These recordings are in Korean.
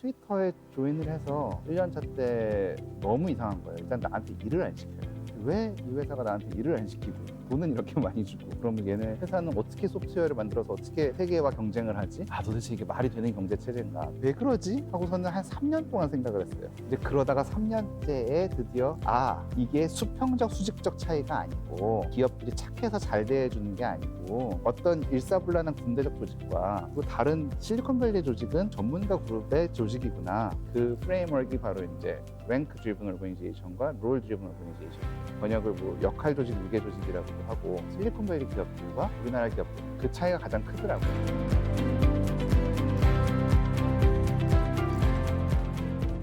트위터에 조인을 해서 1년차 때 너무 이상한 거예요. 일단 나한테 일을 안 시켜요. 왜 이 회사가 나한테 일을 안 시키고 돈은 이렇게 많이 주고, 그러면 얘네 회사는 어떻게 소프트웨어를 만들어서 어떻게 세계와 경쟁을 하지? 도대체 이게 말이 되는 경제 체제인가? 왜 그러지? 하고서는 한 3년 동안 생각을 했어요. 이제 그러다가 3년째에 드디어 이게 수평적 수직적 차이가 아니고 기업들이 착해서 잘 대해주는 게 아니고 어떤 일사불란한 군대적 조직과 또 다른 실리콘밸리 조직은 전문가 그룹의 조직이구나. 그 프레임워크가 바로 이제 랭크 드리븐 오르가니제이션과 롤 드리븐 오르가니제이션, 번역을 뭐 역할 조직, 유계 조직이라고도 하고, 실리콘밸리 기업들과 우리나라 기업들 그 차이가 가장 크더라고요.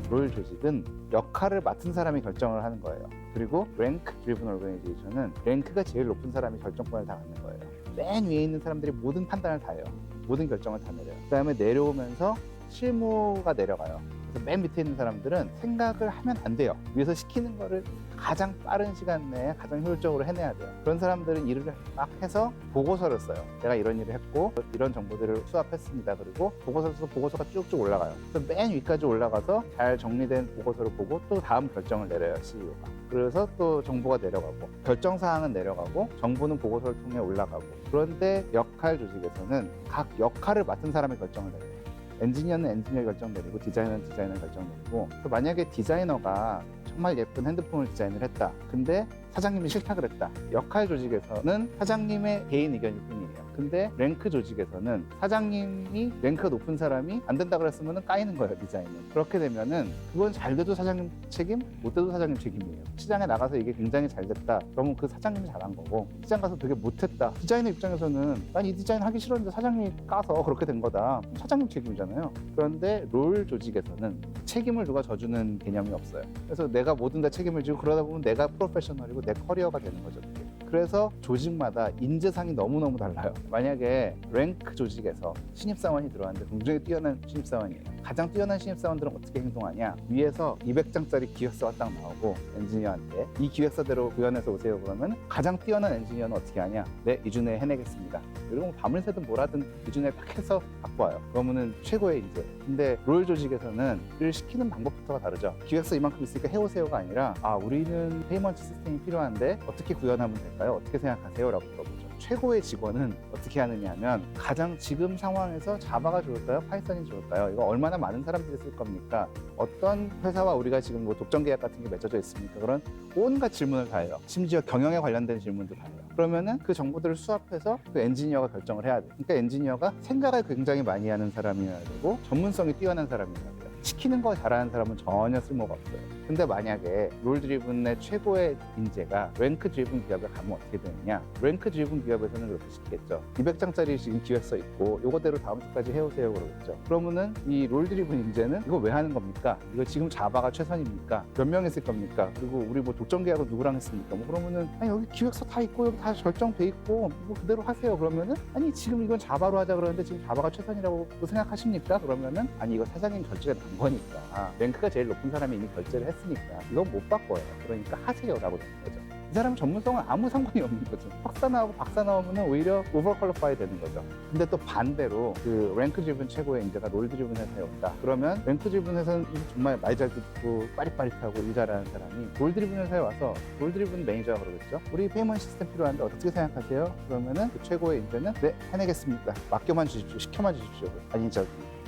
롤 조직은 역할을 맡은 사람이 결정을 하는 거예요. 그리고 랭크 드리븐 오르가니제이션은 랭크가 제일 높은 사람이 결정권을 다 갖는 거예요. 맨 위에 있는 사람들이 모든 판단을 다 해요. 모든 결정을 다 내려요. 그 다음에 내려오면서 실무가 내려가요. 그래서 맨 밑에 있는 사람들은 생각을 하면 안 돼요. 위에서 시키는 거를 가장 빠른 시간 내에 가장 효율적으로 해내야 돼요. 그런 사람들은 일을 막 해서 보고서를 써요. 내가 이런 일을 했고 이런 정보들을 수합했습니다. 그리고 보고서를 써서 보고서가 쭉쭉 올라가요. 그래서 맨 위까지 올라가서 잘 정리된 보고서를 보고 또 다음 결정을 내려요, CEO가. 그래서 또 정보가 내려가고 결정사항은 내려가고 정보는 보고서를 통해 올라가고. 그런데 역할 조직에서는 각 역할을 맡은 사람의 결정을 내려요. 엔지니어는 엔지니어 결정 내리고 디자이너는 디자이너 결정 내리고, 또 만약에 디자이너가 정말 예쁜 핸드폰을 디자인을 했다. 근데 사장님이 싫다 그랬다. 역할 조직에서는 사장님의 개인 의견일 뿐이에요. 근데 랭크 조직에서는 사장님이 랭크가 높은 사람이 안 된다 그랬으면 까이는 거예요, 디자인은. 그렇게 되면은 그건 잘 돼도 사장님 책임, 못 돼도 사장님 책임이에요. 시장에 나가서 이게 굉장히 잘 됐다. 그러면 그 사장님이 잘한 거고, 시장 가서 되게 못했다. 디자이너 입장에서는 난 이 디자인 하기 싫었는데 사장님이 까서 그렇게 된 거다. 사장님 책임이잖아요. 그런데 롤 조직에서는 책임을 누가 져주는 개념이 없어요. 그래서 내가 뭐든 다 책임을 지고 그러다 보면 내가 프로페셔널이고 내 커리어가 되는 거죠. 그래서 조직마다 인재상이 너무너무 달라요. 만약에 랭크 조직에서 신입사원이 들어왔는데 굉장히 뛰어난 신입사원이에요. 가장 뛰어난 신입사원들은 어떻게 행동하냐? 위에서 200장짜리 기획서가 딱 나오고 엔지니어한테 이 기획서대로 구현해서 오세요 그러면 가장 뛰어난 엔지니어는 어떻게 하냐? 네, 이 주 내에 해내겠습니다. 그리고 밤을 새든 뭐라든 이 주 내에 딱 해서 갖고 와요. 그러면은 최고의 인재. 근데 롤 조직에서는 일을 시키는 방법부터가 다르죠. 기획서 이만큼 있으니까 해오세요가 아니라 우리는 페이먼트 시스템이 필요한데 어떻게 구현하면 될까요? 어떻게 생각하세요? 라고 물어보죠. 최고의 직원은 어떻게 하느냐 하면 가장 지금 상황에서 자바가 좋을까요? 파이썬이 좋을까요? 이거 얼마나 많은 사람들이 쓸 겁니까? 어떤 회사와 우리가 지금 뭐 독점 계약 같은 게 맺어져 있습니까? 그런 온갖 질문을 다 해요. 심지어 경영에 관련된 질문도 다 해요. 그러면은 그 정보들을 수합해서 그 엔지니어가 결정을 해야 돼요. 그러니까 엔지니어가 생각을 굉장히 많이 하는 사람이어야 되고 전문성이 뛰어난 사람이어야 돼요. 시키는 거 잘하는 사람은 전혀 쓸모가 없어요. 근데 만약에 롤 드리븐의 최고의 인재가 랭크 드리븐 기업에 가면 어떻게 되느냐? 랭크 드리븐 기업에서는 그렇게 시키겠죠. 200장짜리 지금 기획서 있고 요거대로 다음 주까지 해오세요 그러겠죠. 그러면은 이 롤 드리븐 인재는 이거 왜 하는 겁니까? 이거 지금 자바가 최선입니까? 몇 명 했을 겁니까? 그리고 우리 뭐 독점 계약은 누구랑 했습니까? 뭐 그러면은 여기 기획서 다 있고 여기 다 결정돼 있고 뭐 그대로 하세요. 그러면은 지금 이건 자바로 하자 그러는데 지금 자바가 최선이라고 생각하십니까? 그러면은 이거 사장님 결제가 난 거니까 랭크가 제일 높은 사람이 이미 결제를 했으니까 이건 못 바꿔요. 그러니까 하세요라고 되는 거죠. 이 사람 전문성은 아무 상관이 없는 거죠. 석사 나오고 박사 나오면 오히려 오버퀄리파이 되는 거죠. 근데 또 반대로 그 랭크 드리븐 최고의 인재가 롤 드리븐 회사에 온다. 그러면 랭크 드리븐 회사는 정말 말 잘 듣고 빠릿빠릿하고 일 잘하는 사람이 롤 드리븐 회사에 와서 롤 드리븐 매니저가 그러겠죠. 우리 페이먼트 시스템 필요한데 어떻게 생각하세요? 그러면은 그 최고의 인재는 네, 해내겠습니다. 맡겨만 주십시오. 시켜만 주십시오.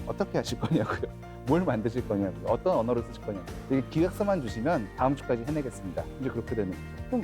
어떻게 하실 거냐고요. 뭘 만드실 거냐고요. 어떤 언어를 쓰실 거냐고요. 기획서만 주시면 다음 주까지 해내겠습니다. 이제 그렇게 되는 거죠. 그럼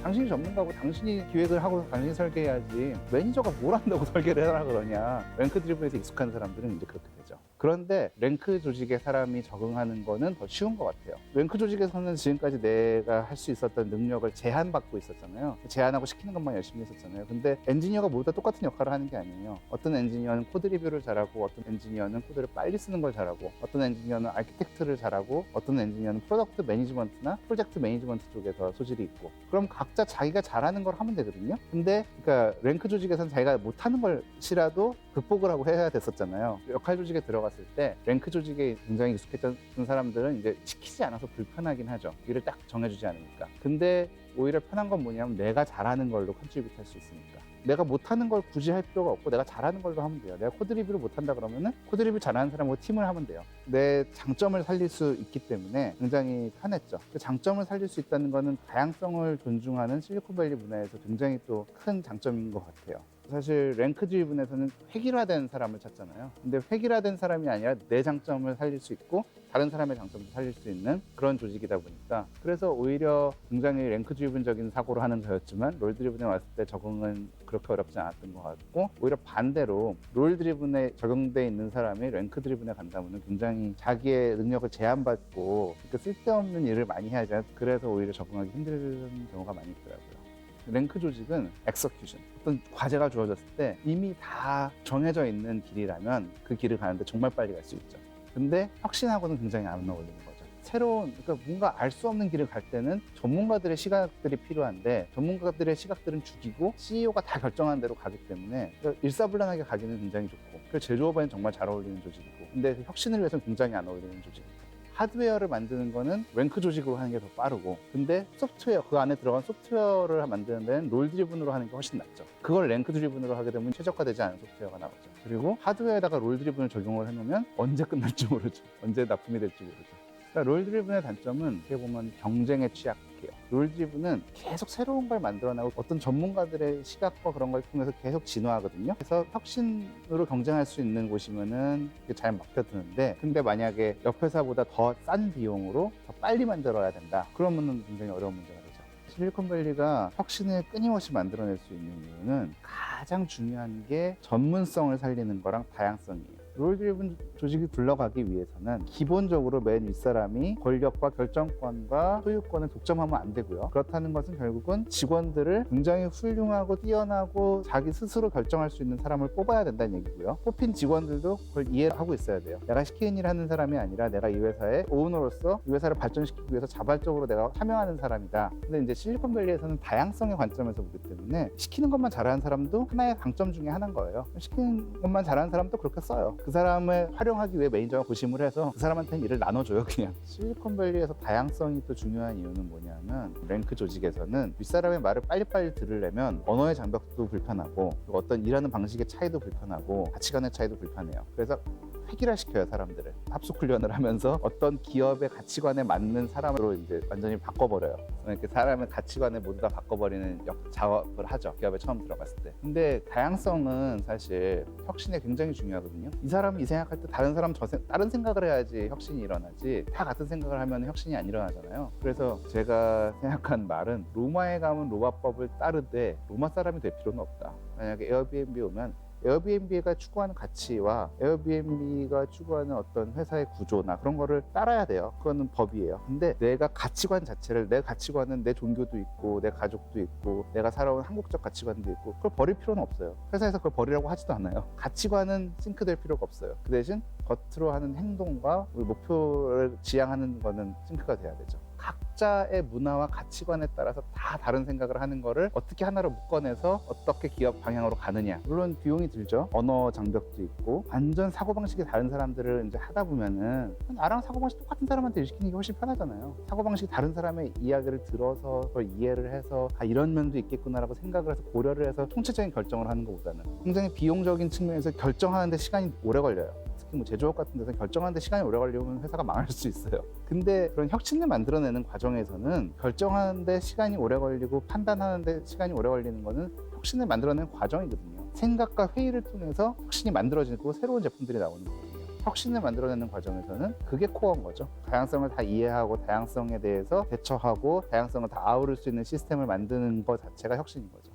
당신이 전문가고 당신이 기획을 하고 당신이 설계해야지 매니저가 뭘 한다고 설계를 해라 그러냐. 랭크 드리븐에서 익숙한 사람들은 이제 그렇게 되죠. 그런데 랭크 조직의 사람이 적응하는 거는 더 쉬운 것 같아요. 랭크 조직에서는 지금까지 내가 할 수 있었던 능력을 제한받고 있었잖아요. 제한하고 시키는 것만 열심히 했었잖아요. 근데 엔지니어가 모두 다 똑같은 역할을 하는 게 아니에요. 어떤 엔지니어는 코드 리뷰를 잘하고 어떤 엔지니어는 코드를 빨리 쓰는 걸 잘하고 어떤 엔지니어는 아키텍트를 잘하고 어떤 엔지니어는 프로덕트 매니지먼트나 프로젝트 매니지먼트 쪽에서 소질이 있고, 그럼 각자 자기가 잘하는 걸 하면 되거든요. 근데 그러니까 랭크 조직에서는 자기가 못하는 것이라도 극복을 하고 해야 됐었잖아요. 역할 조직에 들어갔을 때 랭크 조직에 굉장히 익숙했던 사람들은 이제 시키지 않아서 불편하긴 하죠. 일을 딱 정해주지 않으니까. 근데 오히려 편한 건 뭐냐면 내가 잘하는 걸로 컨트리뷰트 할 수 있으니까. 내가 못하는 걸 굳이 할 필요가 없고 내가 잘하는 걸로 하면 돼요. 내가 코드 리뷰를 못한다 그러면은 코드 리뷰 잘하는 사람하고 팀을 하면 돼요. 내 장점을 살릴 수 있기 때문에 굉장히 편했죠. 그 장점을 살릴 수 있다는 거는 다양성을 존중하는 실리콘밸리 문화에서 굉장히 또 큰 장점인 것 같아요. 사실 랭크 드리븐에서는 획일화된 사람을 찾잖아요. 근데 획일화된 사람이 아니라 내 장점을 살릴 수 있고 다른 사람의 장점도 살릴 수 있는 그런 조직이다 보니까, 그래서 오히려 굉장히 랭크 드리븐적인 사고를 하는 저였지만 롤 드리븐에 왔을 때 적응은 그렇게 어렵지 않았던 것 같고, 오히려 반대로 롤 드리븐에 적용돼 있는 사람이 랭크 드리븐에 간다면 굉장히 자기의 능력을 제한받고 그러니까 쓸데없는 일을 많이 해야지, 그래서 오히려 적응하기 힘든 경우가 많이 있더라고요. 랭크 조직은 엑서큐션, 어떤 과제가 주어졌을 때 이미 다 정해져 있는 길이라면 그 길을 가는데 정말 빨리 갈 수 있죠. 근데 혁신하고는 굉장히 안 어울리는 거죠. 새로운, 그러니까 뭔가 알 수 없는 길을 갈 때는 전문가들의 시각들이 필요한데 전문가들의 시각들은 죽이고 CEO가 다 결정한 대로 가기 때문에 일사불란하게 가기는 굉장히 좋고, 그래서 제조업에는 정말 잘 어울리는 조직이고, 근데 혁신을 위해서는 굉장히 안 어울리는 조직이고, 하드웨어를 만드는 거는 랭크 조직으로 하는 게 더 빠르고, 근데 소프트웨어, 그 안에 들어간 소프트웨어를 만드는 데는 롤 드리븐으로 하는 게 훨씬 낫죠. 그걸 랭크 드리븐으로 하게 되면 최적화되지 않은 소프트웨어가 나오죠. 그리고 하드웨어에다가 롤 드리븐을 적용을 해놓으면 언제 끝날지 모르죠. 언제 납품이 될지 모르죠. 그러니까 롤 드리븐의 단점은 어떻게 보면 경쟁에 취약해요. 롤 드리븐은 계속 새로운 걸 만들어내고 어떤 전문가들의 시각과 그런 걸 통해서 계속 진화하거든요. 그래서 혁신으로 경쟁할 수 있는 곳이면은 잘 먹혀드는데, 근데 만약에 옆 회사보다 더 싼 비용으로 더 빨리 만들어야 된다, 그러면은 굉장히 어려운 문제가 되죠. 실리콘밸리가 혁신을 끊임없이 만들어낼 수 있는 이유는 가장 중요한 게 전문성을 살리는 거랑 다양성이에요. 롤 드리븐 조직이 굴러가기 위해서는 기본적으로 맨 윗사람이 권력과 결정권과 소유권을 독점하면 안 되고요. 그렇다는 것은 결국은 직원들을 굉장히 훌륭하고 뛰어나고 자기 스스로 결정할 수 있는 사람을 뽑아야 된다는 얘기고요. 뽑힌 직원들도 그걸 이해하고 있어야 돼요. 내가 시키는 일을 하는 사람이 아니라 내가 이 회사의 오너로서 이 회사를 발전시키기 위해서 자발적으로 내가 참여하는 사람이다. 근데 이제 실리콘밸리에서는 다양성의 관점에서 보기 때문에 시키는 것만 잘하는 사람도 하나의 강점 중에 하나인 거예요. 시키는 것만 잘하는 사람도 그렇게 써요. 그 사람을 활용하기 위해 매니저가 고심을 해서 그 사람한테는 일을 나눠줘요, 그냥. 실리콘밸리에서 다양성이 또 중요한 이유는 뭐냐면, 랭크 조직에서는 윗사람의 말을 빨리빨리 들으려면 언어의 장벽도 불편하고, 그리고 어떤 일하는 방식의 차이도 불편하고, 가치관의 차이도 불편해요. 그래서 획일화시켜요, 사람들을. 합숙 훈련을 하면서 어떤 기업의 가치관에 맞는 사람으로 이제 완전히 바꿔버려요. 이렇게 사람의 가치관을 모두 다 바꿔버리는 작업을 하죠, 기업에 처음 들어갔을 때. 근데 다양성은 사실 혁신에 굉장히 중요하거든요. 이 사람이 이 생각할 때 다른 사람 다른 생각을 해야지 혁신이 일어나지, 다 같은 생각을 하면 혁신이 안 일어나잖아요. 그래서 제가 생각한 말은, 로마에 가면 로마법을 따르되 로마 사람이 될 필요는 없다. 만약에 에어비앤비 오면 에어비앤비가 추구하는 가치와 에어비앤비가 추구하는 어떤 회사의 구조나 그런 거를 따라야 돼요. 그거는 법이에요. 근데 내가 가치관 자체를, 내 가치관은 내 종교도 있고 내 가족도 있고 내가 살아온 한국적 가치관도 있고, 그걸 버릴 필요는 없어요. 회사에서 그걸 버리라고 하지도 않아요. 가치관은 싱크될 필요가 없어요. 그 대신 겉으로 하는 행동과 우리 목표를 지향하는 거는 싱크가 돼야 되죠. 각자의 문화와 가치관에 따라서 다 다른 생각을 하는 거를 어떻게 하나로 묶어내서 어떻게 기업 방향으로 가느냐. 물론 비용이 들죠. 언어 장벽도 있고, 완전 사고방식이 다른 사람들을 이제 하다 보면은 나랑 사고방식 똑같은 사람한테 일 시키는 게 훨씬 편하잖아요. 사고방식이 다른 사람의 이야기를 들어서 그걸 이해를 해서 이런 면도 있겠구나라고 생각을 해서 고려를 해서 통체적인 결정을 하는 것보다는 굉장히 비용적인 측면에서 결정하는데 시간이 오래 걸려요. 특히 뭐 제조업 같은 데서 결정하는데 시간이 오래 걸리면 회사가 망할 수 있어요. 근데 그런 혁신을 만들어내는 과정에서는 결정하는데 시간이 오래 걸리고 판단하는데 시간이 오래 걸리는 거는 혁신을 만들어내는 과정이거든요. 생각과 회의를 통해서 혁신이 만들어지고 새로운 제품들이 나오는 거거든요. 혁신을 만들어내는 과정에서는 그게 코어인 거죠. 다양성을 다 이해하고 다양성에 대해서 대처하고 다양성을 다 아우를 수 있는 시스템을 만드는 것 자체가 혁신인 거죠.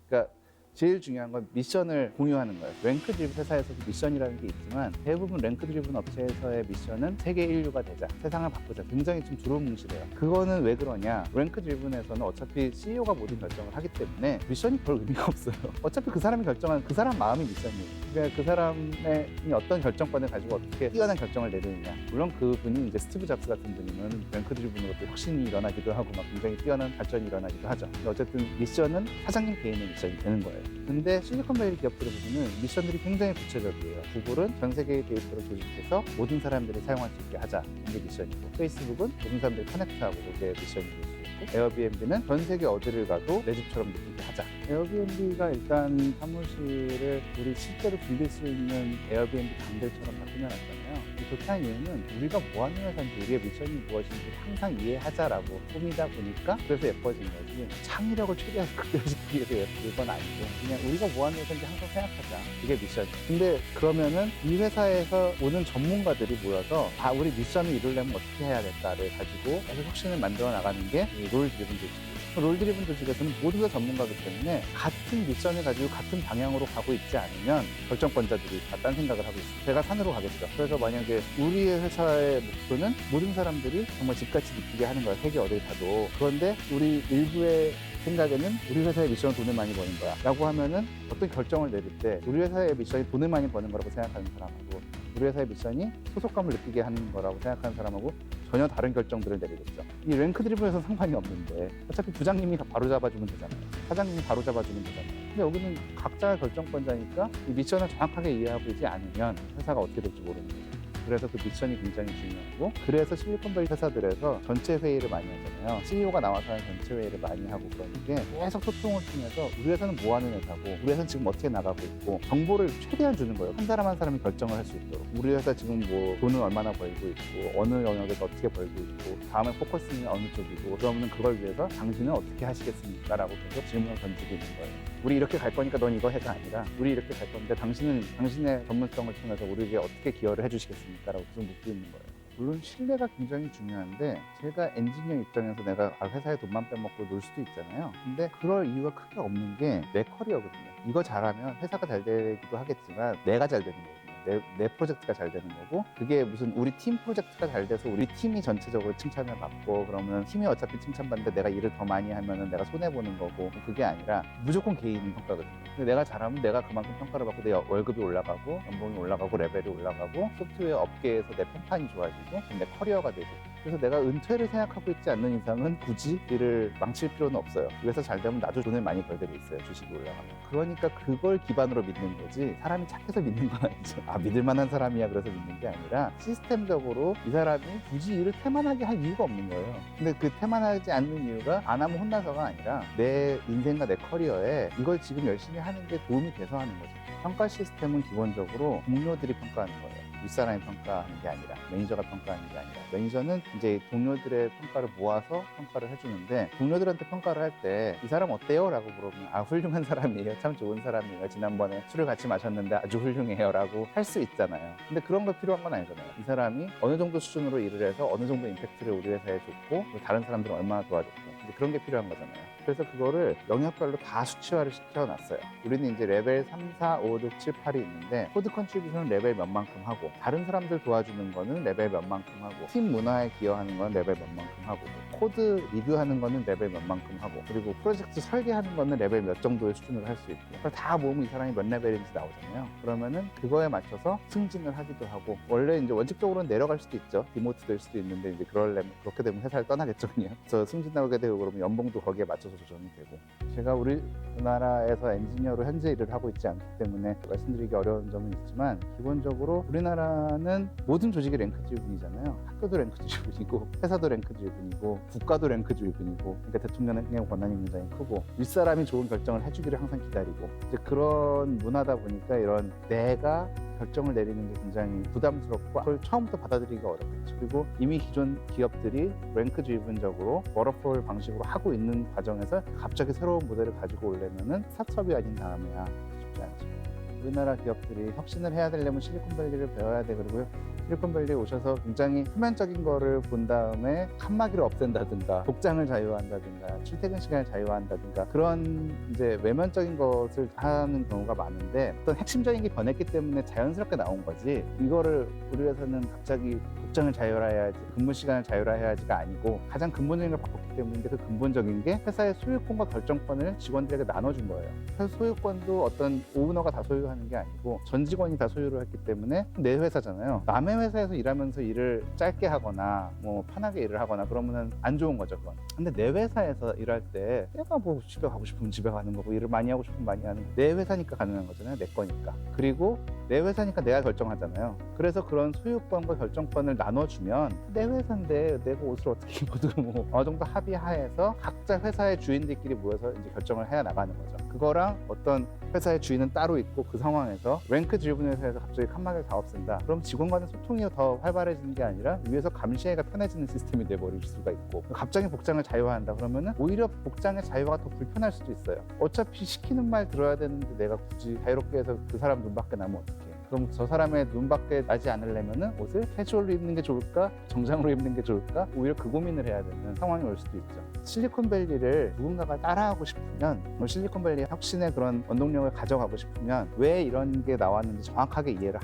그러니까 제일 중요한 건 미션을 공유하는 거예요. 랭크 드리븐 회사에서도 미션이라는 게 있지만 대부분 랭크 드리븐 업체에서의 미션은 세계 인류가 되자, 세상을 바꾸자. 굉장히 좀 두루뭉실해요. 그거는 왜 그러냐? 랭크 드리븐에서는 어차피 CEO가 모든 결정을 하기 때문에 미션이 별 의미가 없어요. 어차피 그 사람이 결정한 그 사람 마음이 미션이에요. 그러니까 그 사람의 어떤 결정권을 가지고 어떻게 뛰어난 결정을 내리느냐. 물론 그분이 이제 스티브 잡스 같은 분이면 랭크 드리븐으로 또 혁신이 일어나기도 하고 막 굉장히 뛰어난 발전이 일어나기도 하죠. 근데 어쨌든 미션은 사장님 개인의 미션이 되는 거예요. 근데 실리콘밸리 기업들을 보면 미션들이 굉장히 구체적이에요. 구글은 전 세계의 데이터를 조직해서 모든 사람들이 사용할 수 있게 하자. 이게 미션이고, 페이스북은 모든 사람들이 커넥트하고 그게 미션이고, 있고, 에어비앤비는 전 세계 어디를 가도 내 집처럼 느끼게 하자. 에어비앤비가 일단 사무실을 우리 실제로 빌릴 수 있는 에어비앤비 방들처럼 다 꾸며놨잖아요. 좋다는 이유는 우리가 뭐 하는 회사인지, 우리의 미션이 무엇인지 항상 이해하자라고 꾸미다 보니까 그래서 예뻐진 거지, 창의력을 최대한 극대화시키기 위해서 예쁜 건 아니고, 그냥 우리가 뭐 하는 회사인지 항상 생각하자, 그게 미션이야. 근데 그러면은 이 회사에서 오는 전문가들이 모여서 우리 미션을 이루려면 어떻게 해야겠다를 가지고 계속 혁신을 만들어 나가는 게 롤 드리븐 조직이에요. 롤 드리븐 조직에서는 모두 다 전문가이기 때문에 같은 미션을 가지고 같은 방향으로 가고 있지 않으면 결정권자들이 다 딴 생각을 하고 있어요. 제가 산으로 가겠죠. 그래서 만약에 우리의 회사의 목표는 모든 사람들이 정말 집같이 느끼게 하는 거야, 세계 어딜 가도. 그런데 우리 일부의 생각에는 우리 회사의 미션은 돈을 많이 버는 거야 라고 하면은 어떤 결정을 내릴 때 우리 회사의 미션이 돈을 많이 버는 거라고 생각하는 사람하고, 우리 회사의 미션이 소속감을 느끼게 하는 거라고 생각하는 사람하고 전혀 다른 결정들을 내리겠죠. 이 랭크 드리븐에서는 상관이 없는데 어차피 부장님이 바로 잡아주면 되잖아요. 사장님이 바로 잡아주면 되잖아요. 근데 여기는 각자의 결정권자니까 이 미션을 정확하게 이해하고 있지 않으면 회사가 어떻게 될지 모르는 거죠. 그래서 그 미션이 굉장히 중요하고, 그래서 실리콘밸리 회사들에서 전체 회의를 많이 하잖아요. CEO가 나와서 하는 전체 회의를 많이 하고, 그러는 게 계속 소통을 통해서 우리 회사는 뭐 하는 회사고, 우리 회사는 지금 어떻게 나가고 있고, 정보를 최대한 주는 거예요. 한 사람 한 사람이 결정을 할 수 있도록. 우리 회사 지금 뭐 돈을 얼마나 벌고 있고, 어느 영역에서 어떻게 벌고 있고, 다음에 포커스는 어느 쪽이고, 그러면 그걸 위해서 당신은 어떻게 하시겠습니까? 라고 계속 질문을 던지고 있는 거예요. 우리 이렇게 갈 거니까 넌 이거 해가 아니라, 우리 이렇게 갈 건데 당신은 당신의 전문성을 통해서 우리에게 어떻게 기여를 해주시겠습니까? 라고 계속 묻고 있는 거예요. 물론 신뢰가 굉장히 중요한데, 제가 엔지니어 입장에서 내가 회사에 돈만 빼먹고 놀 수도 있잖아요. 근데 그럴 이유가 크게 없는 게 내 커리어거든요. 이거 잘하면 회사가 잘 되기도 하겠지만 내가 잘 되는 거거든요. 내 프로젝트가 잘 되는 거고, 그게 무슨 우리 팀 프로젝트가 잘 돼서 우리 팀이 전체적으로 칭찬을 받고, 그러면 팀이 어차피 칭찬받는데 내가 일을 더 많이 하면은 내가 손해보는 거고, 그게 아니라 무조건 개인 평가거든요. 근데 내가 잘하면 내가 그만큼 평가를 받고 내 월급이 올라가고, 연봉이 올라가고, 레벨이 올라가고, 소프트웨어 업계에서 내 평판이 좋아지고, 내 커리어가 되고. 그래서 내가 은퇴를 생각하고 있지 않는 이상은 굳이 일을 망칠 필요는 없어요. 그래서 잘 되면 나도 돈을 많이 벌게 돼 있어요, 주식이 올라가면. 그러니까 그걸 기반으로 믿는 거지, 사람이 착해서 믿는 건 아니죠. 믿을 만한 사람이야 그래서 믿는 게 아니라, 시스템적으로 이 사람이 굳이 일을 태만하게 할 이유가 없는 거예요. 근데 그 태만하지 않는 이유가 안 하면 혼나서가 아니라 내 인생과 내 커리어에 이걸 지금 열심히 하는 게 도움이 돼서 하는 거죠. 평가 시스템은 기본적으로 동료들이 평가하는 거예요. 윗사람이 평가하는 게 아니라, 매니저가 평가하는 게 아니라. 매니저는 이제 동료들의 평가를 모아서 평가를 해주는데, 동료들한테 평가를 할 때 이 사람 어때요? 라고 물어보면 훌륭한 사람이에요, 참 좋은 사람이에요, 지난번에 술을 같이 마셨는데 아주 훌륭해요 라고 할 수 있잖아요. 근데 그런 거 필요한 건 아니잖아요. 이 사람이 어느 정도 수준으로 일을 해서 어느 정도 임팩트를 우리 회사에 줬고, 다른 사람들은 얼마나 도와줬고, 이제 그런 게 필요한 거잖아요. 그래서 그거를 영역별로 다 수치화를 시켜놨어요. 우리는 이제 레벨 3, 4, 5, 6, 7, 8이 있는데, 코드 컨트리뷰션은 레벨 몇 만큼 하고, 다른 사람들 도와주는 거는 레벨 몇 만큼 하고, 팀 문화에 기여하는 건 레벨 몇 만큼 하고, 코드 리뷰하는 거는 레벨 몇 만큼 하고, 그리고 프로젝트 설계하는 거는 레벨 몇 정도의 수준으로 할 수 있고, 그걸 다 모으면 이 사람이 몇 레벨인지 나오잖아요. 그러면은 그거에 맞춰서 승진을 하기도 하고, 원래 이제 원칙적으로는 내려갈 수도 있죠. 디모트 될 수도 있는데, 이제 그렇게 되면 회사를 떠나겠죠, 그냥. 그래서 승진하게 되고 그러면 연봉도 거기에 맞춰서 조정이 되고. 제가 우리나라에서 엔지니어로 현재 일을 하고 있지 않기 때문에 말씀드리기 어려운 점은 있지만, 기본적으로 우리나라는 모든 조직이 랭크 드리븐이잖아요. 학교도 랭크 드리븐이고, 회사도 랭크 드리븐이고, 국가도 랭크 드리븐이고, 그러니까 대통령의 권한이 굉장히 크고, 윗사람이 좋은 결정을 해주기를 항상 기다리고, 이제 그런 문화다 보니까 이런 내가 결정을 내리는 게 굉장히 부담스럽고, 그걸 처음부터 받아들이기가 어렵겠죠. 그리고 이미 기존 기업들이 랭크 드리븐적으로 워터폴 방식으로 하고 있는 과정에서 갑자기 새로운 모델을 가지고 오려면은 스타트업이 아닌 다음에야 쉽지 않죠. 우리나라 기업들이 혁신을 해야 되려면 실리콘밸리를 배워야 돼. 그리고 실리콘밸리에 오셔서 굉장히 표면적인 거를 본 다음에 칸막이를 없앤다든가, 복장을 자유화한다든가, 출퇴근 시간을 자유화한다든가, 그런 이제 외면적인 것을 하는 경우가 많은데, 어떤 핵심적인 게 변했기 때문에 자연스럽게 나온 거지, 이거를 우리 회사는 갑자기 복장을 자유화해야지, 근무 시간을 자유화해야지가 아니고, 가장 근본적인 걸 바꿨기 때문인데, 그 근본적인 게 회사의 소유권과 결정권을 직원들에게 나눠준 거예요. 그래서 소유권도 어떤 오너가 다 소유하는 게 아니고 전 직원이 다 소유를 했기 때문에 내 회사잖아요. 남의 남의 회사에서 일하면서 일을 짧게 하거나 뭐 편하게 일을 하거나 그러면은 안 좋은 거죠, 그건. 근데 내 회사에서 일할 때 내가 뭐 집에 가고 싶으면 집에 가는 거고 일을 많이 하고 싶으면 많이 하는 거. 내 회사니까 가능한 거잖아요. 내 거니까. 그리고 내 회사니까 내가 결정하잖아요. 그래서 그런 소유권과 결정권을 나눠주면 내 회사인데 내가 옷을 어떻게 입어도 뭐 어느 정도 합의하에서 각자 회사의 주인들끼리 모여서 이제 결정을 해 나가는 거죠. 그거랑 어떤 회사의 주인은 따로 있고 그 상황에서 랭크 드리븐 회사에서 갑자기 칸막이를 다 없앤다. 그럼 직원 간의 소통이 더 활발해지는 게 아니라 위에서 감시하기가 편해지는 시스템이 돼버릴 수가 있고 갑자기 복장을 자유화한다 그러면은 오히려 복장의 자유화가 더 불편할 수도 있어요. 어차피 시키는 말 들어야 되는데 내가 굳이 자유롭게 해서 그 사람 눈 밖에 나면 어떡해. 그럼 저 사람의 눈 밖에 나지 않으려면은 옷을 캐주얼로 입는 게 좋을까? 정장으로 입는 게 좋을까? 오히려 그 고민을 해야 되는 상황이 올 수도 있죠. 실리콘밸리를 누군가가 따라하고 싶으면 실리콘밸리의 혁신의 그런 원동력을 가져가고 싶으면 왜 이런 게 나왔는지 정확하게 이해를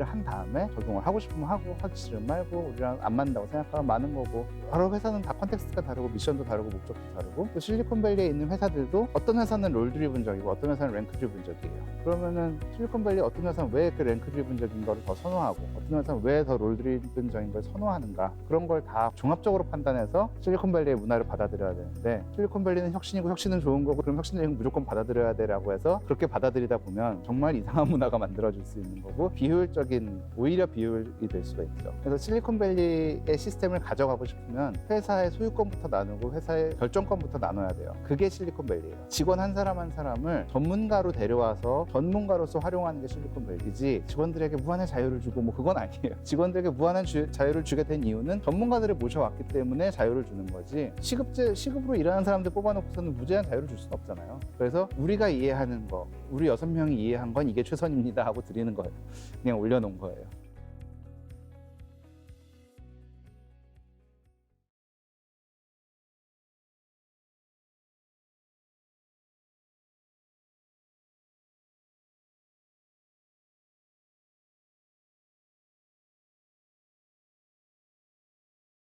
한 다음에 적용을 하고 싶으면 하고 하기 싫으면 말고 우리랑 안 맞는다고 생각하면 마는 거고 여러 회사는 다 컨텍스트가 다르고 미션도 다르고 목적도 다르고 또 실리콘밸리에 있는 회사들도 어떤 회사는 롤 드리븐적이고 어떤 회사는 랭크 드리븐적이에요. 그러면은 실리콘밸리 어떤 회사는 왜 그 랭크 드리븐적인 거를 더 선호하고 어떤 회사는 왜 더 롤 드리븐적인 걸 선호하는가 그런 걸 다 종합적으로 판단해서 실리콘밸리의 문화를 받아들여야 되는데 실리콘밸리는 혁신이고 혁신은 좋은 거고 그럼 혁신은 무조건 받아들여야 되라고 해서 그렇게 받아들이다 보면 정말 이상한 문화가 만들어질 수 있는 거고 비효율적인 오히려 비효율이 될 수가 있죠. 그래서 실리콘밸리의 시스템을 가져가고 싶으면 회사의 소유권부터 나누고 회사의 결정권부터 나눠야 돼요. 그게 실리콘밸리예요. 직원 한 사람 한 사람을 전문가로 데려와서 전문가로서 활용하는 게 실리콘밸리지 직원들에게 무한의 자유를 주고 뭐 그건 아니에요. 직원들에게 무한한 자유를 주게 된 이유는 전문가들을 모셔왔기 때문에 자유를 주는 거지 시급으로 일하는 사람들 뽑아놓고서는 무제한 자유를 줄 수는 없잖아요. 그래서 우리가 이해하는 거 우리 6명이 이해한 건 이게 최선입니다 하고 드리는 거예요. 그냥 올려놓은 거예요.